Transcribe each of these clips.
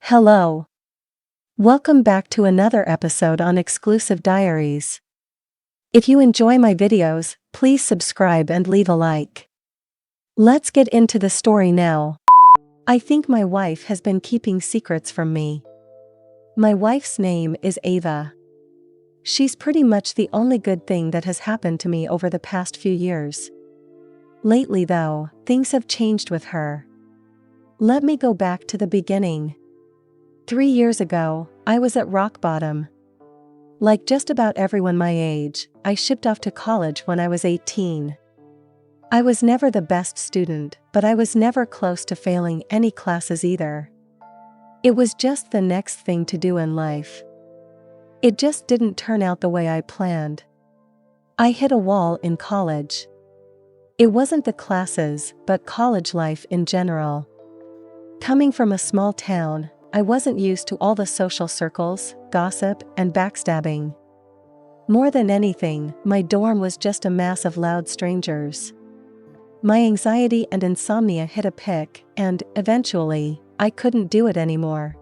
Hello. Welcome back to another episode on Exclusive Diaries. If you enjoy my videos, please subscribe and leave a like. Let's get into the story now. I think my wife has been keeping secrets from me. My wife's name is Ava. She's pretty much the only good thing that has happened to me over the past few years. Lately though, things have changed with her. Let me go back to the beginning. 3 years ago, I was at rock bottom. Like just about everyone my age, I shipped off to college when I was 18. I was never the best student, but I was never close to failing any classes either. It was just the next thing to do in life. It just didn't turn out the way I planned. I hit a wall in college. It wasn't the classes, but college life in general. Coming from a small town, I wasn't used to all the social circles, gossip, and backstabbing. More than anything, my dorm was just a mass of loud strangers. My anxiety and insomnia hit a peak, and, eventually, I couldn't do it anymore.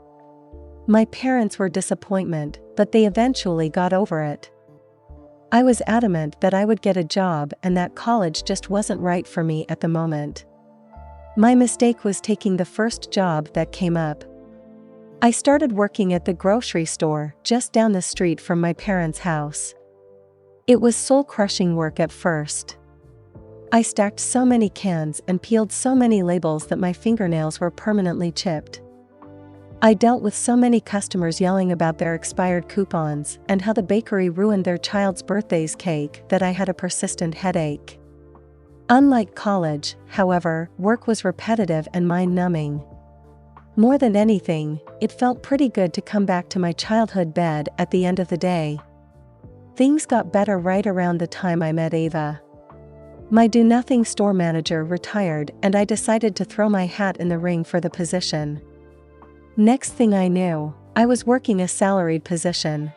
My parents were disappointment, but they eventually got over it. I was adamant that I would get a job and that college just wasn't right for me at the moment. My mistake was taking the first job that came up. I started working at the grocery store just down the street from my parents' house. It was soul-crushing work at first. I stacked so many cans and peeled so many labels that my fingernails were permanently chipped. I dealt with so many customers yelling about their expired coupons and how the bakery ruined their child's birthday's cake that I had a persistent headache. Unlike college, however, work was repetitive and mind-numbing. More than anything, it felt pretty good to come back to my childhood bed at the end of the day. Things got better right around the time I met Ava. My do-nothing store manager retired and I decided to throw my hat in the ring for the position. Next thing I knew, I was working a salaried position.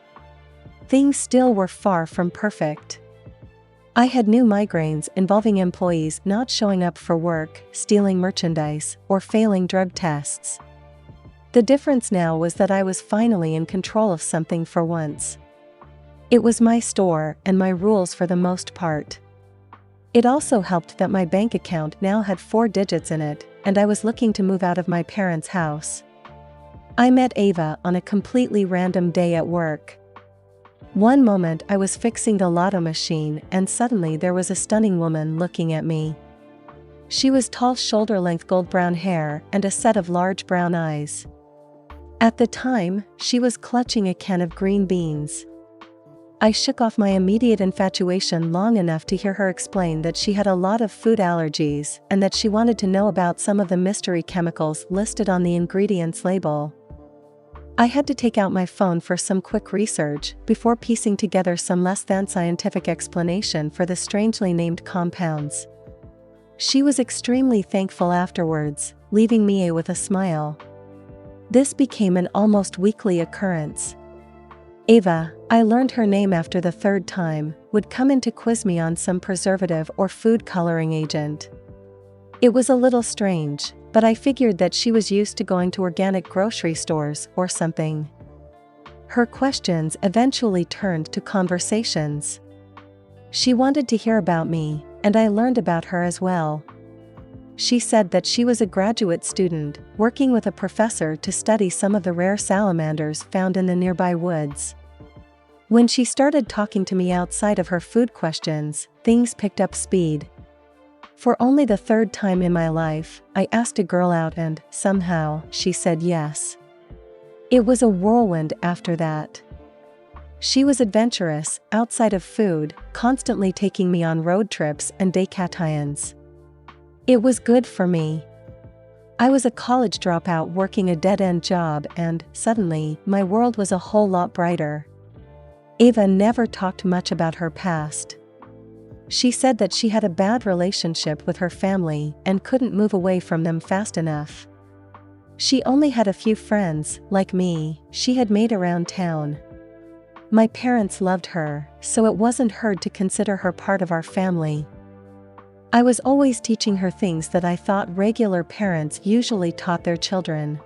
Things still were far from perfect. I had new migraines involving employees not showing up for work, stealing merchandise, or failing drug tests. The difference now was that I was finally in control of something for once. It was my store and my rules for the most part. It also helped that my bank account now had 4 digits in it, and I was looking to move out of my parents' house. I met Ava on a completely random day at work. One moment I was fixing the lotto machine and suddenly there was a stunning woman looking at me. She was tall, shoulder-length gold-brown hair and a set of large brown eyes. At the time, she was clutching a can of green beans. I shook off my immediate infatuation long enough to hear her explain that she had a lot of food allergies and that she wanted to know about some of the mystery chemicals listed on the ingredients label. I had to take out my phone for some quick research before piecing together some less than scientific explanation for the strangely named compounds. She was extremely thankful afterwards, leaving me with a smile. This became an almost weekly occurrence. Ava, I learned her name after the 3rd time, would come in to quiz me on some preservative or food coloring agent. It was a little strange, but I figured that she was used to going to organic grocery stores or something. Her questions eventually turned to conversations. She wanted to hear about me, and I learned about her as well. She said that she was a graduate student, working with a professor to study some of the rare salamanders found in the nearby woods. When she started talking to me outside of her food questions, things picked up speed. For only the 3rd time in my life, I asked a girl out and, somehow, she said yes. It was a whirlwind after that. She was adventurous, outside of food, constantly taking me on road trips and decathlons. It was good for me. I was a college dropout working a dead-end job and, suddenly, my world was a whole lot brighter. Ava never talked much about her past. She said that she had a bad relationship with her family and couldn't move away from them fast enough. She only had a few friends, like me, she had made around town. My parents loved her, so it wasn't hard to consider her part of our family. I was always teaching her things that I thought regular parents usually taught their children.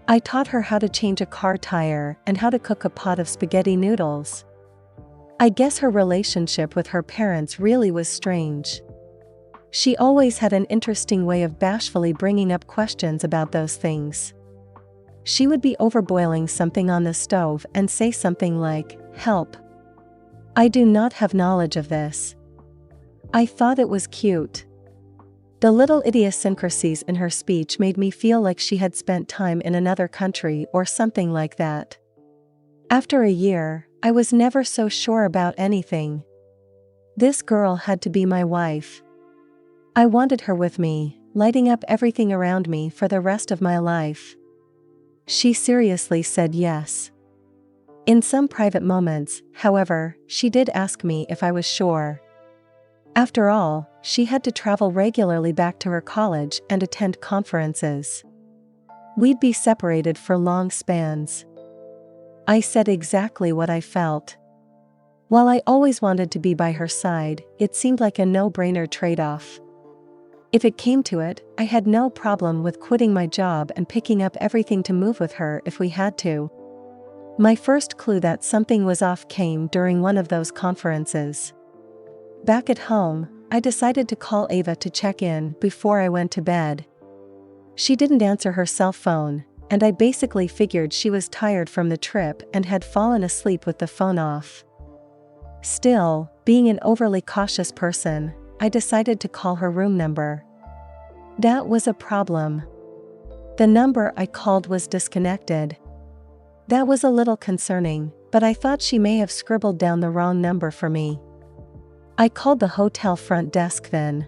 I taught her how to change a car tire and how to cook a pot of spaghetti noodles. I guess her relationship with her parents really was strange. She always had an interesting way of bashfully bringing up questions about those things. She would be overboiling something on the stove and say something like, "Help. I do not have knowledge of this." I thought it was cute. The little idiosyncrasies in her speech made me feel like she had spent time in another country or something like that. After a year, I was never so sure about anything. This girl had to be my wife. I wanted her with me, lighting up everything around me for the rest of my life. She seriously said yes. In some private moments, however, she did ask me if I was sure. After all, she had to travel regularly back to her college and attend conferences. We'd be separated for long spans. I said exactly what I felt. While I always wanted to be by her side, it seemed like a no-brainer trade-off. If it came to it, I had no problem with quitting my job and picking up everything to move with her if we had to. My first clue that something was off came during one of those conferences. Back at home, I decided to call Ava to check in before I went to bed. She didn't answer her cell phone, and I basically figured she was tired from the trip and had fallen asleep with the phone off. Still, being an overly cautious person, I decided to call her room number. That was a problem. The number I called was disconnected. That was a little concerning, but I thought she may have scribbled down the wrong number for me. I called the hotel front desk then.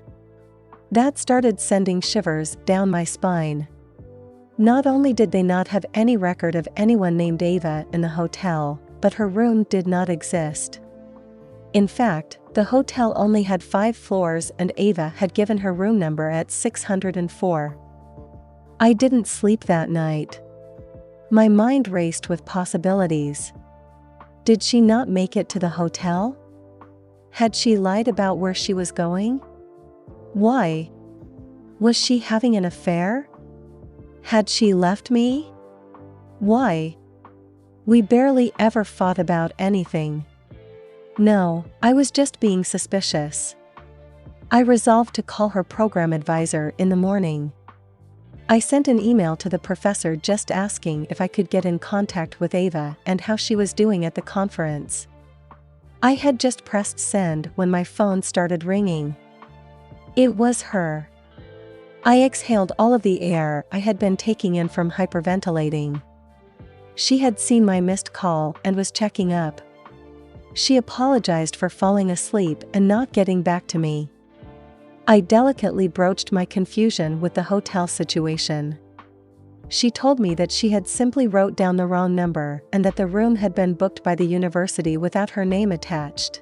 That started sending shivers down my spine. Not only did they not have any record of anyone named Ava in the hotel, but her room did not exist. In fact, the hotel only had 5 floors and Ava had given her room number at 604. I didn't sleep that night. My mind raced with possibilities. Did she not make it to the hotel? Had she lied about where she was going? Why? Was she having an affair? Had she left me? Why? We barely ever fought about anything. No, I was just being suspicious. I resolved to call her program advisor in the morning. I sent an email to the professor just asking if I could get in contact with Ava and how she was doing at the conference. I had just pressed send when my phone started ringing. It was her. I exhaled all of the air I had been taking in from hyperventilating. She had seen my missed call and was checking up. She apologized for falling asleep and not getting back to me. I delicately broached my confusion with the hotel situation. She told me that she had simply wrote down the wrong number and that the room had been booked by the university without her name attached.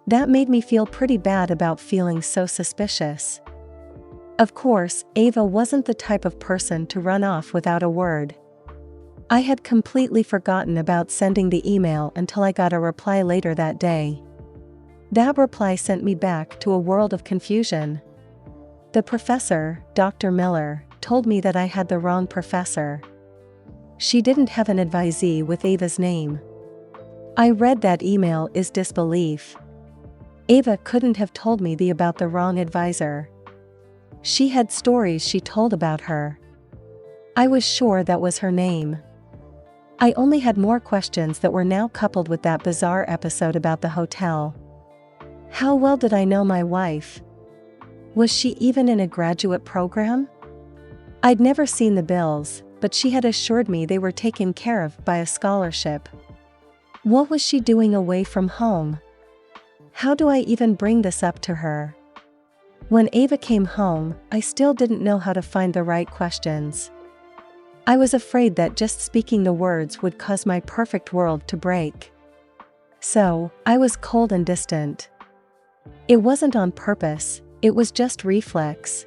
That made me feel pretty bad about feeling so suspicious. Of course, Ava wasn't the type of person to run off without a word. I had completely forgotten about sending the email until I got a reply later that day. That reply sent me back to a world of confusion. The professor, Dr. Miller, told me that I had the wrong professor. She didn't have an advisee with Ava's name. I read that email as disbelief. Ava couldn't have told me about the wrong advisor. She had stories she told about her. I was sure that was her name. I only had more questions that were now coupled with that bizarre episode about the hotel. How well did I know my wife? Was she even in a graduate program? I'd never seen the bills, but she had assured me they were taken care of by a scholarship. What was she doing away from home? How do I even bring this up to her? When Ava came home, I still didn't know how to find the right questions. I was afraid that just speaking the words would cause my perfect world to break. So, I was cold and distant. It wasn't on purpose, it was just reflex.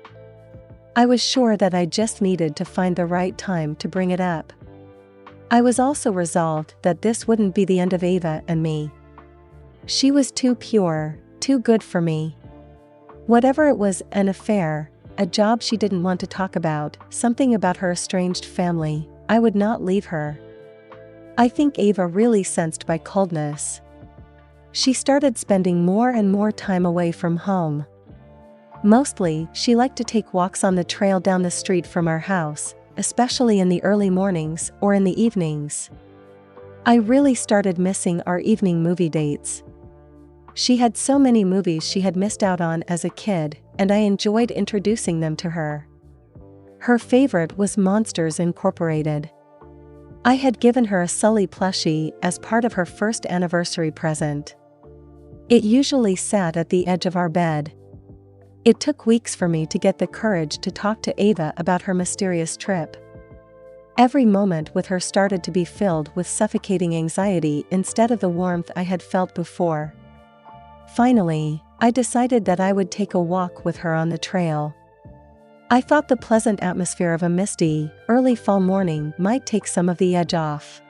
I was sure that I just needed to find the right time to bring it up. I was also resolved that this wouldn't be the end of Ava and me. She was too pure, too good for me. Whatever it was, an affair, a job she didn't want to talk about, something about her estranged family, I would not leave her. I think Ava really sensed my coldness. She started spending more and more time away from home. Mostly, she liked to take walks on the trail down the street from our house, especially in the early mornings or in the evenings. I really started missing our evening movie dates. She had so many movies she had missed out on as a kid, and I enjoyed introducing them to her. Her favorite was Monsters Incorporated. I had given her a Sully plushie as part of her first anniversary present. It usually sat at the edge of our bed. It took weeks for me to get the courage to talk to Ava about her mysterious trip. Every moment with her started to be filled with suffocating anxiety instead of the warmth I had felt before. Finally, I decided that I would take a walk with her on the trail. I thought the pleasant atmosphere of a misty, early fall morning might take some of the edge off.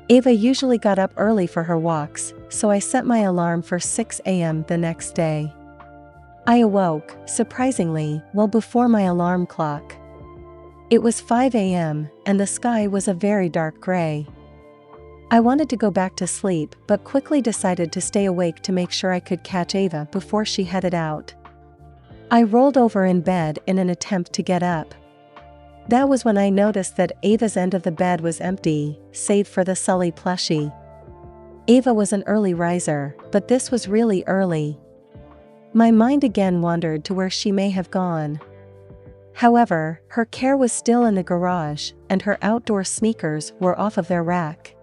Ava usually got up early for her walks, so I set my alarm for 6 a.m. the next day. I awoke, surprisingly, well before my alarm clock. It was 5 a.m., and the sky was a very dark gray. I wanted to go back to sleep but quickly decided to stay awake to make sure I could catch Ava before she headed out. I rolled over in bed in an attempt to get up. That was when I noticed that Ava's end of the bed was empty, save for the Sully plushie. Ava was an early riser, but this was really early. My mind again wandered to where she may have gone. However, her care was still in the garage, and her outdoor sneakers were off of their rack.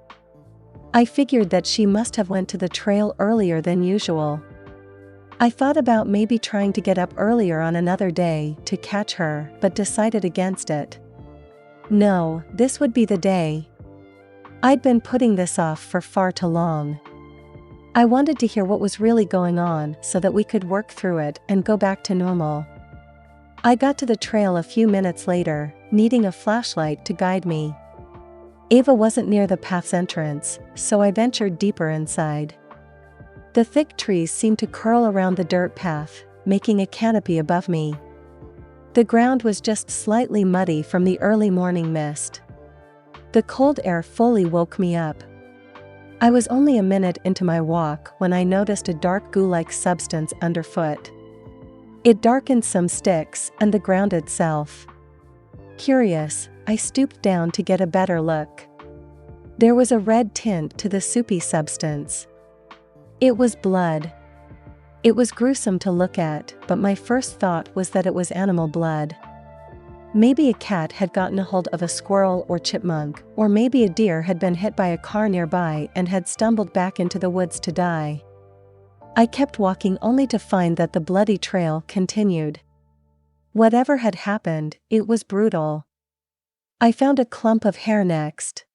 I figured that she must have went to the trail earlier than usual. I thought about maybe trying to get up earlier on another day to catch her, but decided against it. No, this would be the day. I'd been putting this off for far too long. I wanted to hear what was really going on so that we could work through it and go back to normal. I got to the trail a few minutes later, needing a flashlight to guide me. Ava wasn't near the path's entrance, so I ventured deeper inside. The thick trees seemed to curl around the dirt path, making a canopy above me. The ground was just slightly muddy from the early morning mist. The cold air fully woke me up. I was only a minute into my walk when I noticed a dark goo-like substance underfoot. It darkened some sticks and the ground itself. Curious, I stooped down to get a better look. There was a red tint to the soupy substance. It was blood. It was gruesome to look at, but my first thought was that it was animal blood. Maybe a cat had gotten a hold of a squirrel or chipmunk, or maybe a deer had been hit by a car nearby and had stumbled back into the woods to die. I kept walking only to find that the bloody trail continued. Whatever had happened, it was brutal. I found a clump of hair next.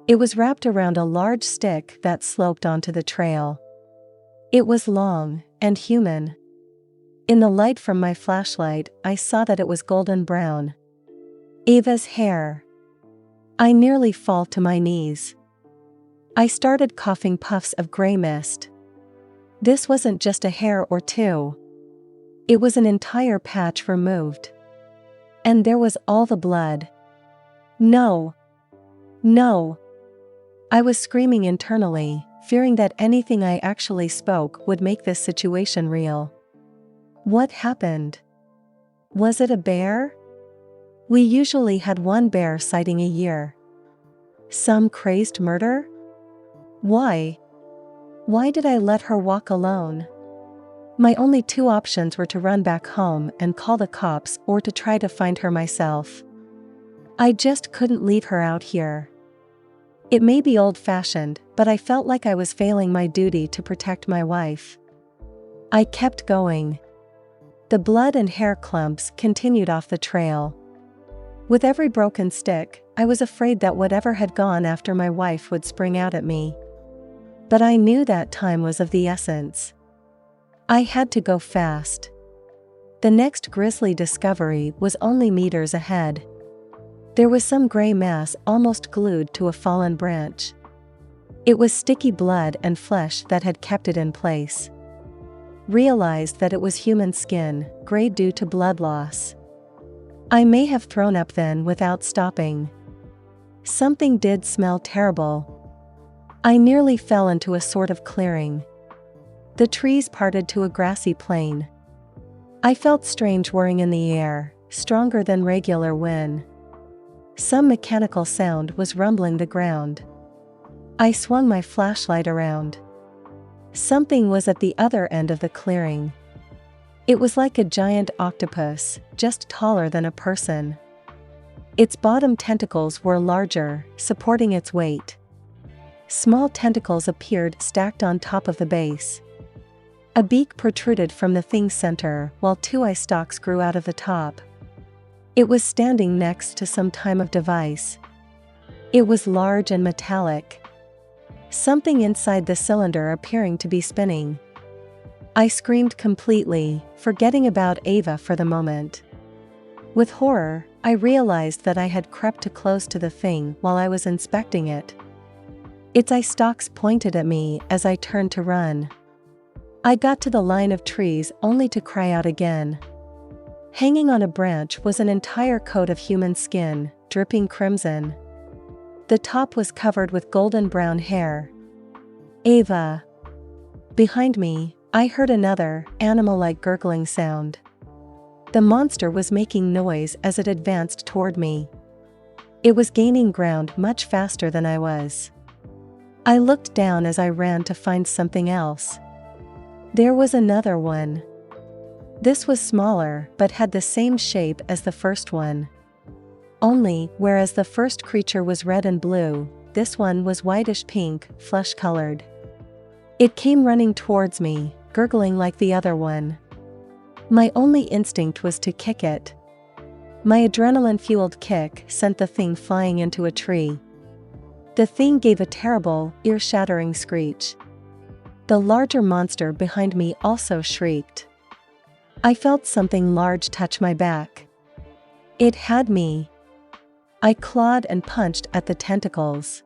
It was wrapped around a large stick that sloped onto the trail. It was long and human. In the light from my flashlight, I saw that it was golden brown. Ava's hair. I nearly fall to my knees. I started coughing puffs of gray mist. This wasn't just a hair or two. It was an entire patch removed. And there was all the blood. No! No! I was screaming internally, fearing that anything I actually spoke would make this situation real. What happened? Was it a bear? We usually had one bear sighting a year. Some crazed murder? Why? Why did I let her walk alone? My only two options were to run back home and call the cops or to try to find her myself. I just couldn't leave her out here. It may be old-fashioned, but I felt like I was failing my duty to protect my wife. I kept going. The blood and hair clumps continued off the trail. With every broken stick, I was afraid that whatever had gone after my wife would spring out at me. But I knew that time was of the essence. I had to go fast. The next grisly discovery was only meters ahead. There was some gray mass almost glued to a fallen branch. It was sticky blood and flesh that had kept it in place. Realized that it was human skin, gray due to blood loss. I may have thrown up then without stopping. Something did smell terrible. I nearly fell into a sort of clearing. The trees parted to a grassy plain. I felt strange whirring in the air, stronger than regular wind. Some mechanical sound was rumbling the ground. I swung my flashlight around. Something was at the other end of the clearing. It was like a giant octopus, just taller than a person. Its bottom tentacles were larger, supporting its weight. Small tentacles appeared stacked on top of the base. A beak protruded from the thing's center, while two eye stalks grew out of the top. It was standing next to some kind of device. It was large and metallic. Something inside the cylinder appearing to be spinning. I screamed completely, forgetting about Ava for the moment. With horror, I realized that I had crept too close to the thing while I was inspecting it. Its eye stalks pointed at me as I turned to run. I got to the line of trees only to cry out again. Hanging on a branch was an entire coat of human skin, dripping crimson. The top was covered with golden brown hair. Ava. Behind me, I heard another, animal-like gurgling sound. The monster was making noise as it advanced toward me. It was gaining ground much faster than I was. I looked down as I ran to find something else. There was another one. This was smaller but had the same shape as the first one. Only, whereas the first creature was red and blue, this one was whitish pink, flesh-colored. It came running towards me, gurgling like the other one. My only instinct was to kick it. My adrenaline-fueled kick sent the thing flying into a tree. The thing gave a terrible, ear-shattering screech. The larger monster behind me also shrieked. I felt something large touch my back. It had me. I clawed and punched at the tentacles.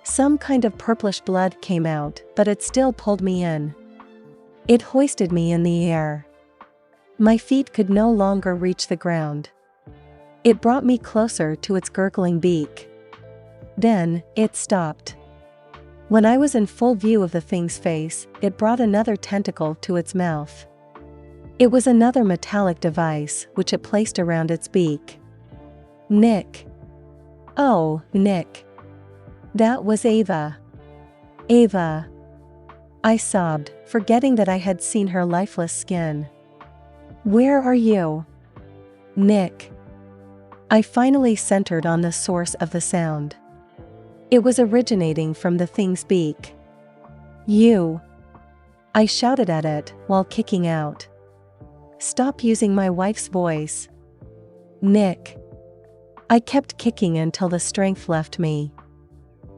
Some kind of purplish blood came out, but it still pulled me in. It hoisted me in the air. My feet could no longer reach the ground. It brought me closer to its gurgling beak. Then, it stopped. When I was in full view of the thing's face, it brought another tentacle to its mouth. It was another metallic device, which it placed around its beak. Nick. Oh, Nick. That was Ava. Ava. I sobbed, forgetting that I had seen her lifeless skin. Where are you? Nick. I finally centered on the source of the sound. It was originating from the thing's beak. You. I shouted at it, while kicking out. Stop using my wife's voice. Nick. I kept kicking until the strength left me.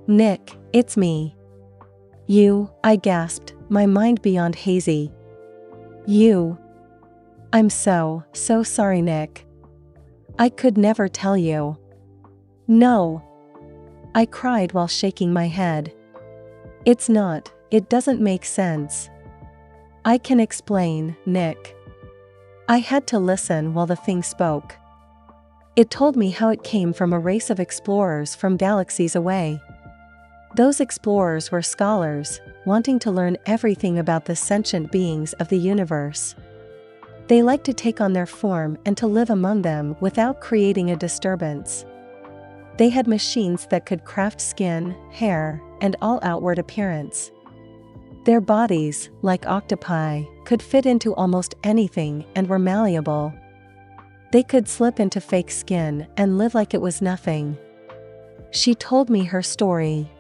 Nick, it's me. You, I gasped, my mind beyond hazy. You. I'm so sorry, Nick. I could never tell you. No. I cried while shaking my head. It doesn't make sense. I can explain, Nick. I had to listen while the thing spoke. It told me how it came from a race of explorers from galaxies away. Those explorers were scholars, wanting to learn everything about the sentient beings of the universe. They liked to take on their form and to live among them without creating a disturbance. They had machines that could craft skin, hair, and all outward appearance. Their bodies, like octopi, could fit into almost anything and were malleable. They could slip into fake skin and live like it was nothing. She told me her story.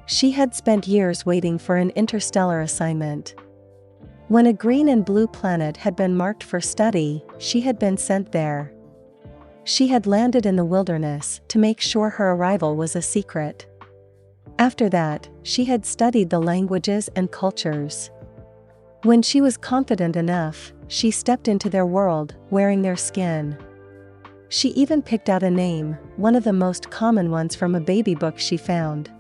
She had spent years waiting for an interstellar assignment. When a green and blue planet had been marked for study, she had been sent there. She had landed in the wilderness to make sure her arrival was a secret. After that, she had studied the languages and cultures. When she was confident enough, she stepped into their world, wearing their skin. She even picked out a name, one of the most common ones from a baby book she found.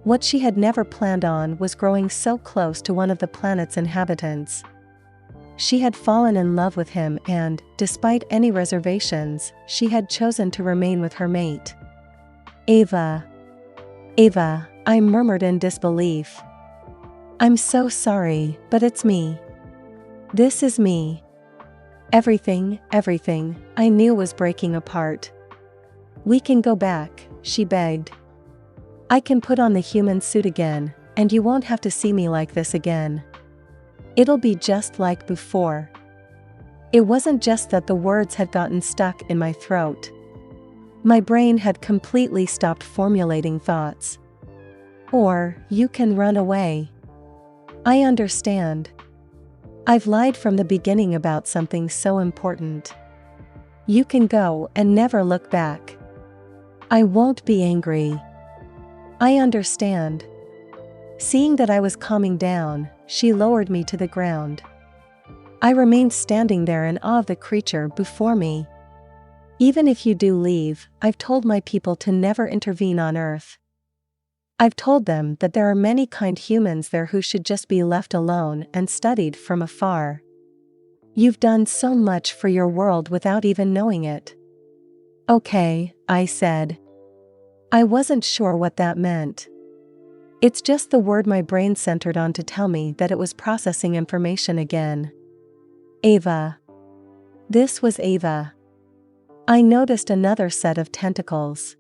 What she had never planned on was growing so close to one of the planet's inhabitants. She had fallen in love with him and, despite any reservations, she had chosen to remain with her mate. Ava. Ava, I murmured in disbelief. I'm so sorry, but it's me. This is me. Everything I knew was breaking apart. We can go back, she begged. I can put on the human suit again, and you won't have to see me like this again. It'll be just like before. It wasn't just that the words had gotten stuck in my throat. My brain had completely stopped formulating thoughts. Or, you can run away. I understand. I've lied from the beginning about something so important. You can go and never look back. I won't be angry. I understand. Seeing that I was calming down, she lowered me to the ground. I remained standing there in awe of the creature before me. Even if you do leave, I've told my people to never intervene on Earth. I've told them that there are many kind humans there who should just be left alone and studied from afar. You've done so much for your world without even knowing it. Okay, I said. I wasn't sure what that meant. It's just the word my brain centered on to tell me that it was processing information again. Ava. This was Ava. I noticed another set of tentacles.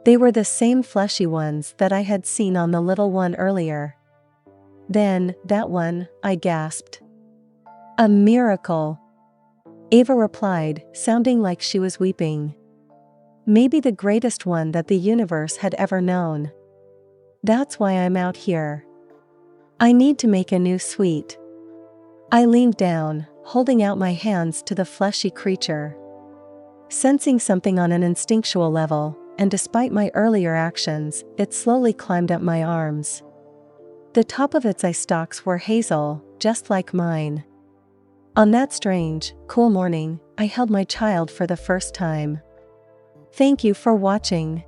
They were the same fleshy ones that I had seen on the little one earlier. Then, that one, I gasped. A miracle. Ava replied, sounding like she was weeping. Maybe the greatest one that the universe had ever known. That's why I'm out here. I need to make a new suite. I leaned down, holding out my hands to the fleshy creature. Sensing something on an instinctual level, and despite my earlier actions, it slowly climbed up my arms. The top of its eye stalks were hazel, just like mine. On that strange, cool morning, I held my child for the first time. Thank you for watching.